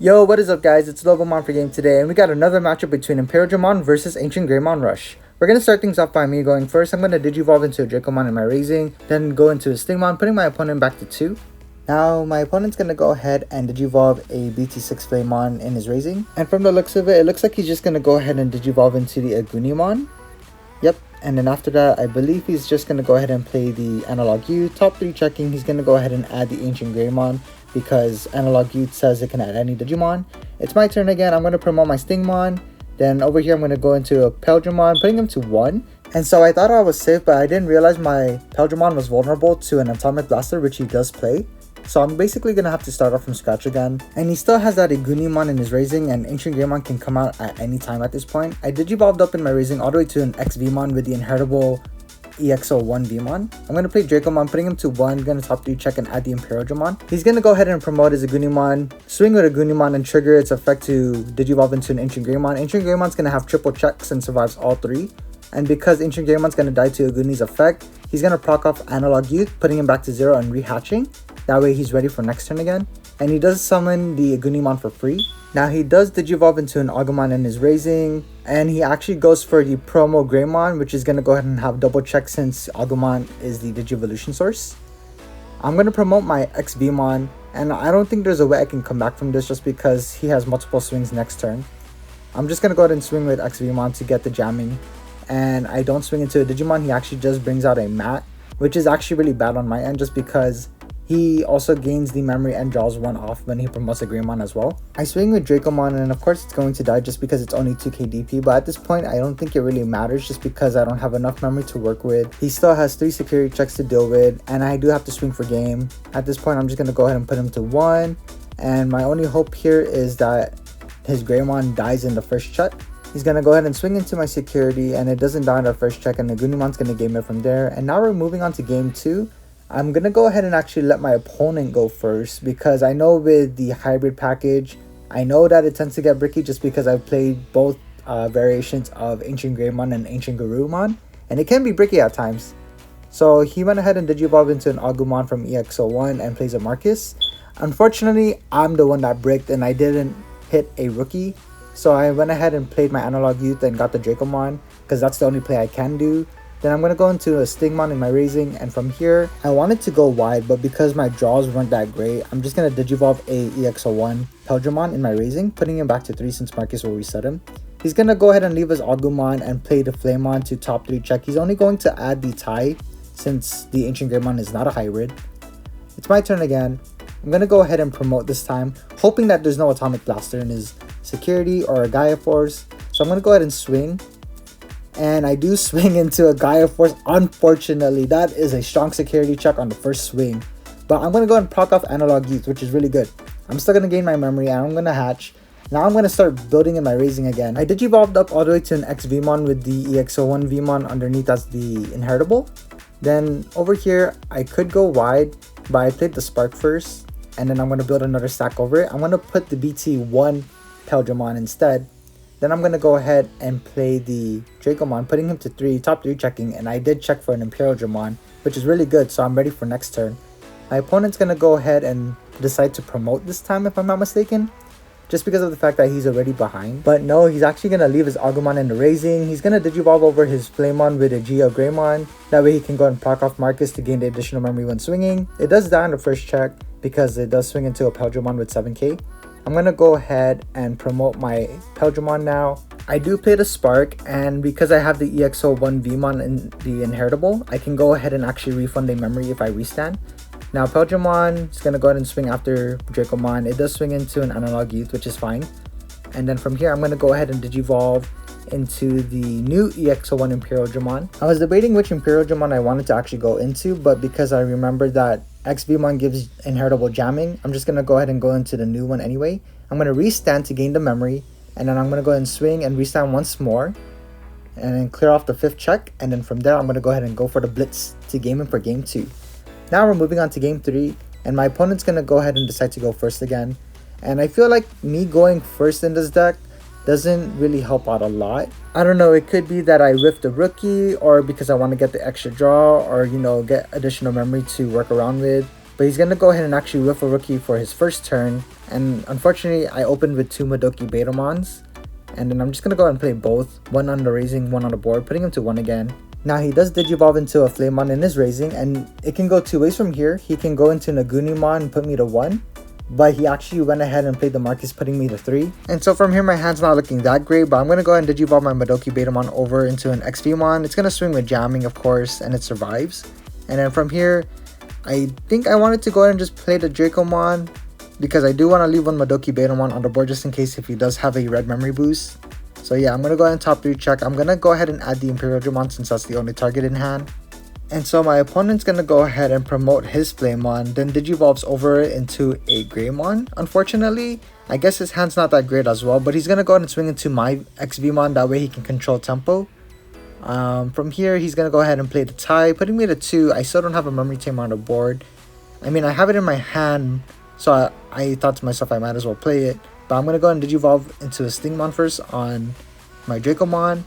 Yo, what is up guys? It's Lobomon for game today, and we got another matchup between Imperialdramon versus AncientGreymon Rush. We're going to start things off by me going first. I'm going to Digivolve into a Dracomon in my Raising, then go into a Stingmon, putting my opponent back to 2. Now, my opponent's going to go ahead and Digivolve a BT6 Flamemon in his Raising. And from the looks of it looks like he's just going to go ahead and Digivolve into the Agunimon. Yep, and then after that, I believe he's just going to go ahead and play the Analog U. Top 3 checking, he's going to go ahead and add the AncientGreymon, because Analog Youth says it can add any Digimon. It's my turn again. I'm going to promote my Stingmon. Then over here, I'm going to go into a Imperialdramon, putting him to 1. And so I thought I was safe, but I didn't realize my Imperialdramon was vulnerable to an Atomic Blaster, which he does play. So I'm basically going to have to start off from scratch again. And he still has that Agunimon in his Raising, and AncientGreymon can come out at any time at this point. I Digivolved up in my Raising all the way to an XVmon with the inheritable EX01 Vmon. I'm going to play Dracomon, putting him to 1, going to top 3 check and add the Imperialdramon. He's going to go ahead and promote his Agunimon, swing with Agunimon and trigger its effect to Digivolve into an AncientGreymon. AncientGreymon's going to have triple checks and survives all 3. And because AncientGreymon's going to die to Aguni's effect, he's going to proc off Analog Youth, putting him back to 0 and rehatching. That way he's ready for next turn again. And he does summon the Agunimon for free. Now he does Digivolve into an Agumon in his Raising, and he actually goes for the promo Greymon, which is going to go ahead and have double check since Agumon is the Digivolution source. I'm going to promote my XVmon, and I don't think there's a way I can come back from this just because he has multiple swings next turn. I'm just going to go ahead and swing with XVmon to get the jamming, and I don't swing into a Digimon. He actually just brings out a Mat, which is actually really bad on my end just because he also gains the memory and draws 1 off when he promotes a Greymon as well. I swing with Dracomon, and of course it's going to die just because it's only 2k DP, but at this point I don't think it really matters just because I don't have enough memory to work with. He still has 3 security checks to deal with, and I do have to swing for game. At this point I'm just going to go ahead and put him to 1, and my only hope here is that his Greymon dies in the first check. He's going to go ahead and swing into my security, and it doesn't die in the first check, and the Agunimon's going to game it from there. And now we're moving on to game 2. I'm going to go ahead and actually let my opponent go first because I know with the hybrid package, I know that it tends to get bricky just because I've played both variations of AncientGreymon and AncientGarurumon, and it can be bricky at times. So he went ahead and Digivolved into an Agumon from EX01 and plays a Marcus. Unfortunately, I'm the one that bricked and I didn't hit a rookie. So I went ahead and played my Analog Youth and got the Dracomon because that's the only play I can do. Then I'm going to go into a Stingmon in my Raising, and from here, I wanted to go wide, but because my draws weren't that great, I'm just going to Digivolve a EX01 Imperialdramon in my Raising, putting him back to 3 since Marcus will reset him. He's going to go ahead and leave his Agumon and play the Flamemon to top 3 check. He's only going to add the tie since the AncientGreymon is not a hybrid. It's my turn again. I'm going to go ahead and promote this time, hoping that there's no Atomic Blaster in his security or a Gaia Force. So I'm going to go ahead and swing. And I do swing into a Gaia Force. Unfortunately, that is a strong security check on the first swing. But I'm going to go and proc off Analog Youth, which is really good. I'm still going to gain my memory and I'm going to hatch. Now I'm going to start building in my Raising again. I Digivolved up all the way to an XVmon with the EX01 Vmon underneath as the inheritable. Then over here, I could go wide, but I played the Spark first. And then I'm going to build another stack over it. I'm going to put the BT1 Imperialdramon instead. Then I'm going to go ahead and play the Dracomon, putting him to 3, top 3 checking, and I did check for an Imperialdramon, which is really good, so I'm ready for next turn. My opponent's going to go ahead and decide to promote this time, if I'm not mistaken, just because of the fact that he's already behind. But no, he's actually going to leave his Agumon in the Raising. He's going to Digivolve over his Flamemon with a Greymon. That way he can go and proc off Marcus to gain the additional memory when swinging. It does die on the first check because it does swing into a Imperialdramon with 7k. I'm going to go ahead and promote my Imperialdramon now. I do play the Spark, and because I have the EX01 Vmon in the inheritable, I can go ahead and actually refund a memory if I restand. Now Imperialdramon is going to go ahead and swing after Dracomon. It does swing into an Analog Youth, which is fine. And then from here, I'm going to go ahead and Digivolve into the new EX01 Imperialdramon. I was debating which Imperialdramon I wanted to actually go into, but because I remembered that XVmon gives inheritable jamming, I'm just going to go ahead and go into the new one anyway. I'm going to restand to gain the memory, and then I'm going to go ahead and swing and restand once more, and then clear off the 5th check, and then from there I'm going to go ahead and go for the Blitz to game him for game 2. Now we're moving on to game 3, and my opponent's going to go ahead and decide to go first again. And I feel like me going first in this deck doesn't really help out a lot. I don't know, it could be that I whiffed a rookie, or because I want to get the extra draw, or you know, get additional memory to work around with. But he's going to go ahead and actually whiff a rookie for his first turn. And unfortunately, I opened with 2 Madoki Betamons. And then I'm just going to go ahead and play both. One on the raising, one on the board, putting him to 1 again. Now he does Digivolve into a Flamemon in his raising. And it can go 2 ways from here. He can go into Nagunimon and put me to 1. But he actually went ahead and played the Marcus, putting me to 3. And so from here, my hand's not looking that great. But I'm going to go ahead and Digivolve my Madoki Betamon over into an XVmon. It's going to swing with jamming, of course, and it survives. And then from here, I think I wanted to go ahead and just play the Dracomon, because I do want to leave one Madoki Betamon on the board just in case if he does have a red memory boost. So yeah, I'm going to go ahead and top 3 check. I'm going to go ahead and add the Imperialdramon since that's the only target in hand. And so my opponent's going to go ahead and promote his Flamemon, then Digivolves over it into a Greymon. Unfortunately, I guess his hand's not that great as well, but he's going to go ahead and swing into my XVmon, that way he can control tempo. From here, he's going to go ahead and play the tie, putting me to 2. I still don't have a memory tamer on the board. I mean, I have it in my hand, so I thought to myself I might as well play it. But I'm going to go ahead and Digivolve into a Stingmon first on my Dracomon.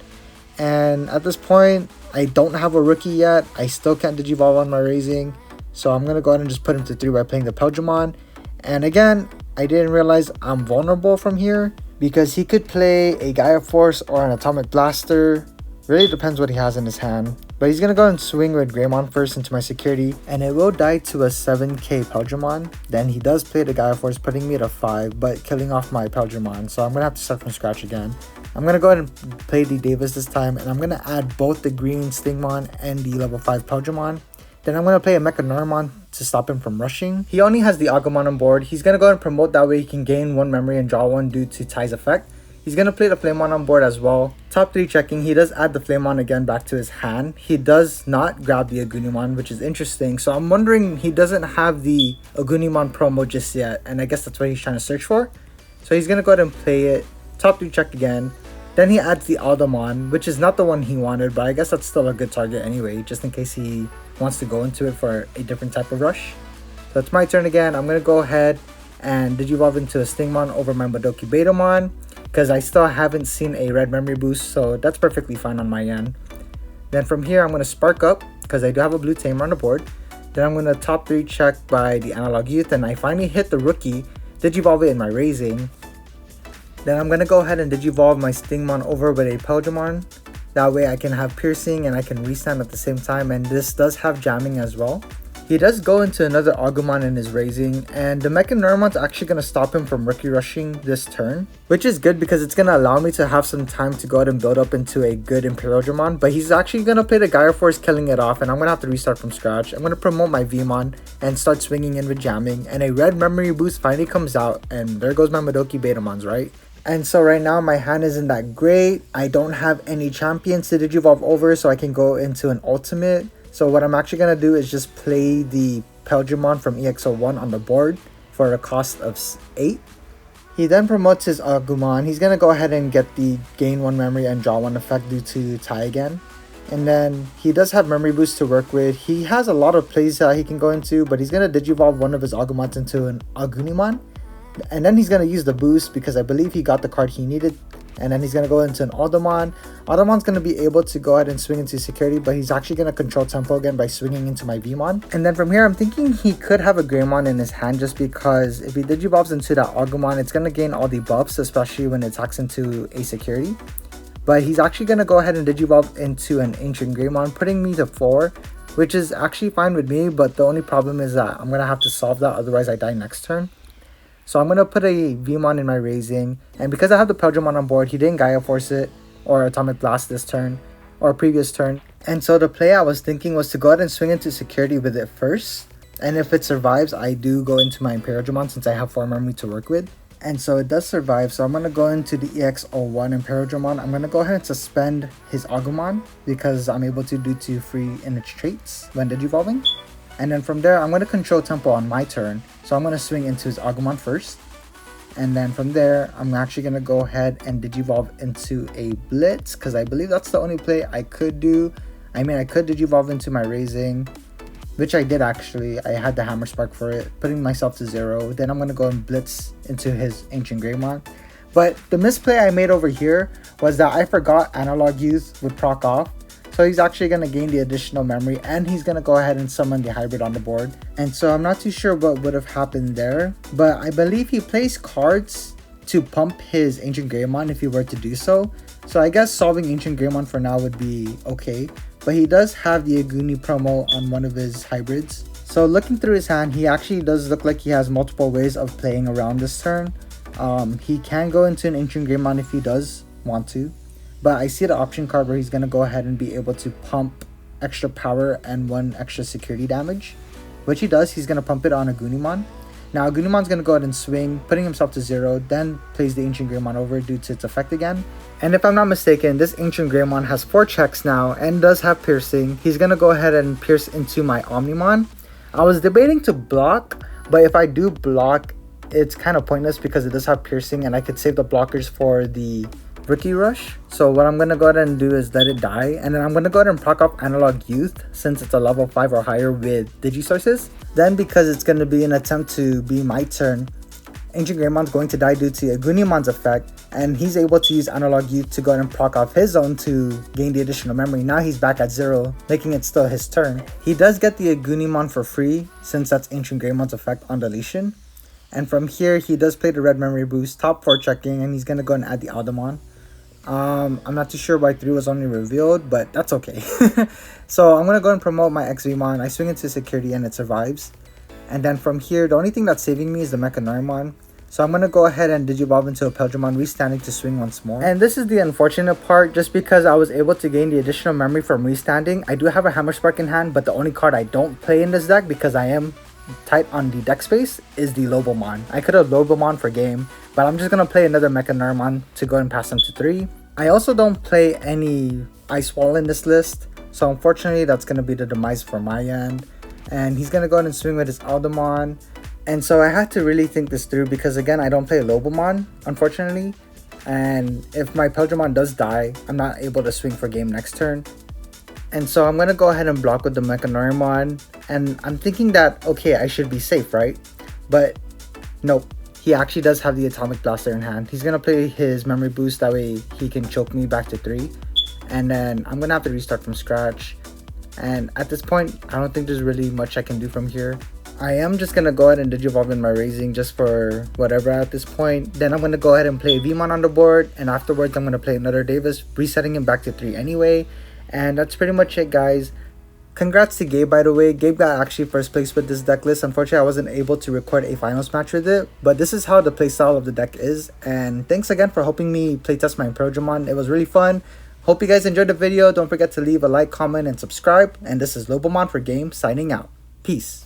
And at this point, I don't have a rookie yet. I still can't Digivolve on my raising. So I'm going to go ahead and just put him to 3 by playing the Imperialdramon. And again, I didn't realize I'm vulnerable from here, because he could play a Gaia Force or an Atomic Blaster. Really depends what he has in his hand. But he's going to go and swing with Greymon first into my security. And it will die to a 7k Imperialdramon. Then he does play the Gaia Force, putting me at a 5, but killing off my Imperialdramon. So I'm going to have to start from scratch again. I'm going to go ahead and play the Davis this time. And I'm going to add both the green Stingmon and the level 5 Imperialdramon. Then I'm going to play a Mechanoramon to stop him from rushing. He only has the Agumon on board. He's going to go ahead and promote, that way he can gain 1 memory and draw 1 due to Tai's effect. He's going to play the Flamemon on board as well. Top 3 checking. He does add the Flamemon again back to his hand. He does not grab the Agunimon, which is interesting. So I'm wondering, he doesn't have the Agunimon promo just yet. And I guess that's what he's trying to search for. So he's going to go ahead and play it. Top 3 check again. Then he adds the Aldamon, which is not the one he wanted. But I guess that's still a good target anyway, just in case he wants to go into it for a different type of rush. So it's my turn again. I'm going to go ahead and Digivolve into a Stingmon over my Madoki Betamon, because I still haven't seen a red memory boost, so that's perfectly fine on my end. Then from here, I'm going to Spark up, because I do have a blue tamer on the board. Then I'm going to top 3 check by the Analog Youth, and I finally hit the rookie, Digivolve it in my raising. Then I'm going to go ahead and Digivolve my Stingmon over with a Imperialdramon. That way I can have Piercing and I can restand at the same time, and this does have jamming as well. He does go into another Agumon in his raising, and the Mechanoramon's actually going to stop him from rookie rushing this turn, which is good because it's going to allow me to have some time to go ahead and build up into a good Imperialdramon. But he's actually going to play the Gaia Force, killing it off, and I'm going to have to restart from scratch. I'm going to promote my Vmon and start swinging in with jamming, and a red memory boost finally comes out, and there goes my Madoki Betamons, right? And so right now my hand isn't that great. I don't have any champions to Digivolve over, so I can go into an ultimate. So what I'm actually going to do is just play the Imperialdramon from EX01 on the board for a cost of 8. He then promotes his Agumon. He's going to go ahead and get the gain 1 memory and draw 1 effect due to Tai again. And then he does have memory boost to work with. He has a lot of plays that he can go into, but he's going to Digivolve one of his Agumons into an Agunimon. And then he's going to use the boost because I believe he got the card he needed. And then he's going to go into an Aldamon. Aldamon's going to be able to go ahead and swing into security, but he's actually going to control tempo again by swinging into my Vmon. And then from here, I'm thinking he could have a Greymon in his hand, just because if he Digivolves into that Agumon, it's going to gain all the buffs, especially when it attacks into a security. But he's actually going to go ahead and Digivolve into an AncientGreymon, putting me to 4, which is actually fine with me. But the only problem is that I'm going to have to solve that, otherwise I die next turn. So I'm going to put a Vmon in my raising, and because I have the Imperialdramon on board, he didn't Gaia Force it or Atomic Blast this turn or previous turn. And so the play I was thinking was to go ahead and swing into security with it first. And if it survives, I do go into my Imperialdramon since I have 4 memory to work with. And so it does survive, so I'm going to go into the EX01 Imperialdramon. I'm going to go ahead and suspend his Agumon because I'm able to do 2 free in its traits when Digivolving. And then from there, I'm going to control tempo on my turn. So I'm going to swing into his Agumon first. And then from there, I'm actually going to go ahead and Digivolve into a Blitz, because I believe that's the only play I could do. I mean, I could Digivolve into my raising, which I did actually. I had the Hammer Spark for it, putting myself to 0. Then I'm going to go and Blitz into his AncientGreymon. But the misplay I made over here was that I forgot Analog Youth would proc off. So he's actually going to gain the additional memory, and he's going to go ahead and summon the hybrid on the board. And so I'm not too sure what would have happened there, but I believe he plays cards to pump his AncientGreymon if he were to do so. So I guess solving AncientGreymon for now would be okay, but he does have the Aguni promo on one of his hybrids. So looking through his hand, he actually does look like he has multiple ways of playing around this turn. He can go into an AncientGreymon if he does want to, but I see the option card where he's going to go ahead and be able to pump extra power and 1 extra security damage, which he does. He's going to pump it on a Agunimon. Now Agunimon's going to go ahead and swing, putting himself to 0, then plays the AncientGreymon over due to its effect again. And if I'm not mistaken, this AncientGreymon has 4 checks now and does have piercing. He's going to go ahead and pierce into my Omnimon. I was debating to block, but if I do block, it's kind of pointless because it does have piercing and I could save the blockers for the Rookie Rush. So what I'm going to go ahead and do is let it die, and then I'm going to go ahead and proc off Analog Youth since it's a level 5 or higher with Digisources. Then because it's going to be an attempt to be my turn, AncientGreymon's going to die due to Agunimon's effect, and he's able to use Analog Youth to go ahead and proc off his own to gain the additional memory. Now he's back at 0, making it still his turn. He does get the Agunimon for free since that's AncientGreymon's effect on deletion. And from here, he does play the red memory boost, top 4 checking, and he's going to go and add the Aldemon. I'm not too sure why 3 was only revealed, but that's okay. So I'm going to go and promote my XVmon. I swing into security and it survives. And then from here, the only thing that's saving me is the Mechanoirmon. So I'm going to go ahead and Digivolve into a Imperialdramon, restanding to swing once more. And this is the unfortunate part, just because I was able to gain the additional memory from restanding. I do have a Hammer Spark in hand, but the only card I don't play in this deck because I am tight on the deck space is the Lobomon. I could have Lobomon for game, but I'm just going to play another Mechanoirmon to go and pass him to 3. I also don't play any Ice Wall in this list, so unfortunately that's going to be the demise for my end. And he's going to go ahead and swing with his Aldemon. And so I had to really think this through because again, I don't play Lobomon, unfortunately. And if my Imperialdramon does die, I'm not able to swing for game next turn. And so I'm going to go ahead and block with the Mechanoirmon. And I'm thinking that, okay, I should be safe, right? But nope. He actually does have the Atomic Blaster in hand. He's going to play his memory boost, that way he can choke me back to 3. And then I'm going to have to restart from scratch. And at this point, I don't think there's really much I can do from here. I am just going to go ahead and Digivolve in my Raising just for whatever at this point. Then I'm going to go ahead and play Vmon on the board. And afterwards, I'm going to play another Davis, resetting him back to 3 anyway. And that's pretty much it, guys. Congrats to Gabe, by the way. Gabe got actually first place with this deck list. Unfortunately, I wasn't able to record a finals match with it, but this is how the playstyle of the deck is. And thanks again for helping me playtest my Imperialdramon. It was really fun. Hope you guys enjoyed the video. Don't forget to leave a like, comment, and subscribe. And this is Lobomon for Game, signing out. Peace.